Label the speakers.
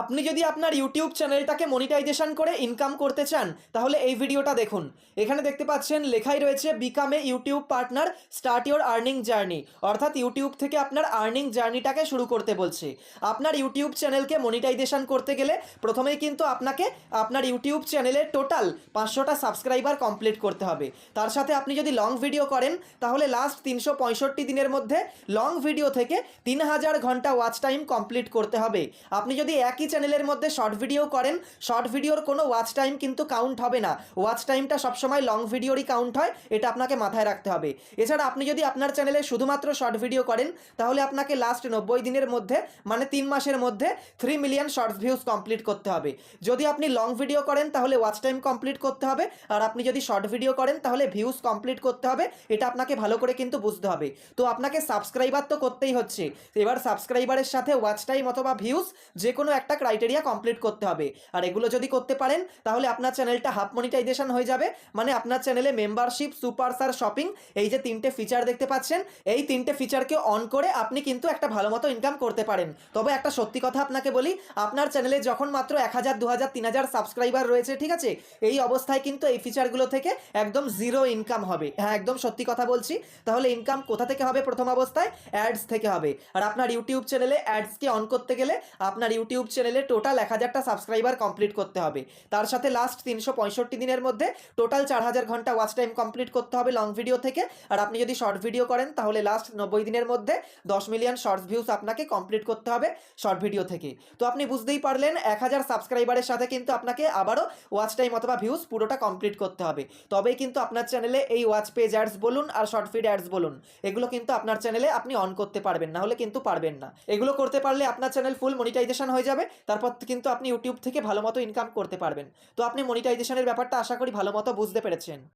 Speaker 1: আপনি যদি আপনার ইউটিউব চ্যানেলটাকে মনিটাইজেশন করে ইনকাম করতে চান তাহলে এই ভিডিওটা দেখুন। এখানে দেখতে পাচ্ছেন লেখাই রয়েছে become a YouTube partner, start your earning journey. অর্থাৎ ইউটিউব থেকে আপনার আর্নিং জার্নিটাকে শুরু করতে বলছে। আপনার ইউটিউব চ্যানেলকে মনিটাইজেশন করতে গেলে প্রথমেই কিন্তু আপনাকে আপনার ইউটিউব চ্যানেলের টোটাল 500টা সাবস্ক্রাইবার কমপ্লিট করতে হবে। তার সাথে আপনি যদি লং ভিডিও করেন তাহলে লাস্ট 365 দিনের মধ্যে লং ভিডিও থেকে 3000 ঘন্টা ওয়াচ টাইম কমপ্লিট করতে হবে। আপনি যদি একই চ্যানেলের মধ্যে শর্ট ভিডিও করেন, শর্ট ভিডিওর কোনো ওয়াচ টাইম কিন্তু কাউন্ট হবে না। ওয়াচ টাইমটা সবসময় লং ভিডিওরই কাউন্ট হয়, এটা আপনাকে মাথায় রাখতে হবে। এছাড়া আপনি যদি আপনার চ্যানেলে শুধুমাত্র শর্ট ভিডিও করেন তাহলে আপনাকে লাস্ট 90 দিনের মধ্যে মানে 3 মাসের মধ্যে 3 মিলিয়ন শর্টস ভিউজ কমপ্লিট করতে হবে। যদি আপনি লং ভিডিও করেন তাহলে ওয়াচ টাইম কমপ্লিট করতে হবে, আর আপনি যদি শর্ট ভিডিও করেন তাহলে ভিউজ কমপ্লিট করতে হবে। এটা আপনাকে ভালো করে কিন্তু বুঝতে হবে। তো আপনাকে সাবস্ক্রাইবার তো করতেই হচ্ছে, এবার সাবস্ক্রাইবারের সাথে ওয়াচ টাইম অথবা ভিউজ যে কোনো একটা ক্রাইটেরিয়া কমপ্লিট করতে হবে। আর এগুলো যদি করতে পারেন তাহলে আপনার চ্যানেলটা হাফ মনিটাইজেশন হয়ে যাবে। মানে আপনার চ্যানেলে মেম্বারশিপ, সুপারস্টার, শপিং, এই যে 3টে ফিচার দেখতে পাচ্ছেন, এই 3টে ফিচারকে অন করে আপনি কিন্তু একটা ভালো মতো ইনকাম করতে পারেন। তবে একটা সত্যি কথা আপনাকে বলি, আপনার চ্যানেলে যখন মাত্র 1000, 2000, 3000 সাবস্ক্রাইবার রয়েছে, ঠিক আছে, এই অবস্থায় কিন্তু এই ফিচারগুলো থেকে একদম জিরো ইনকাম হবে। হ্যাঁ, একদম সত্যি কথা বলছি। তাহলে ইনকাম কোথা থেকে হবে? প্রথম অবস্থায় অ্যাডস থেকে হবে। আর আপনার ইউটিউব চ্যানেলে অ্যাডসকে অন করতে গেলে আপনার ইউটিউব চ্যানেলে টোটাল 1000টা সাবস্ক্রাইবার কমপ্লিট করতে হবে। তার সাথে লাস্ট 365 দিনের মধ্যে টোটাল 4000 ঘন্টা ওয়াচ টাইম কমপ্লিট করতে হবে লং ভিডিও থেকে। আর আপনি যদি শর্ট ভিডিও করেন তাহলে লাস্ট 90 দিনের মধ্যে 10 মিলিয়ন শর্টস ভিউজ আপনাকে কমপ্লিট করতে হবে শর্ট ভিডিও থেকে। তো আপনি বুঝতেই পারলেন 1000 সাবস্ক্রাইবারের সাথে কিন্তু আপনাকে আবারও ওয়াচ টাইম অথবা ভিউজ পুরোটা কমপ্লিট করতে হবে। তবেই কিন্তু আপনার চ্যানেলে এই ওয়াচ পেজ অ্যাডস বলুন আর শর্ট ফিড অ্যাডস বলুন, এগুলো কিন্তু আপনার চ্যানেলে আপনি অন করতে পারবেন, না হলে কিন্তু পারবেন না। এগুলো করতে পারলে আপনার চ্যানেল ফুল মনিটাইজেশন হয়ে যাবে। তারপর কিন্তু আপনি ইউটিউব থেকে ভালো মতো ইনকাম করতে পারবেন। তো আপনি মনিটাইজেশনের ব্যাপারটা আশা করি ভালো মতো বুঝতে পেরেছেন।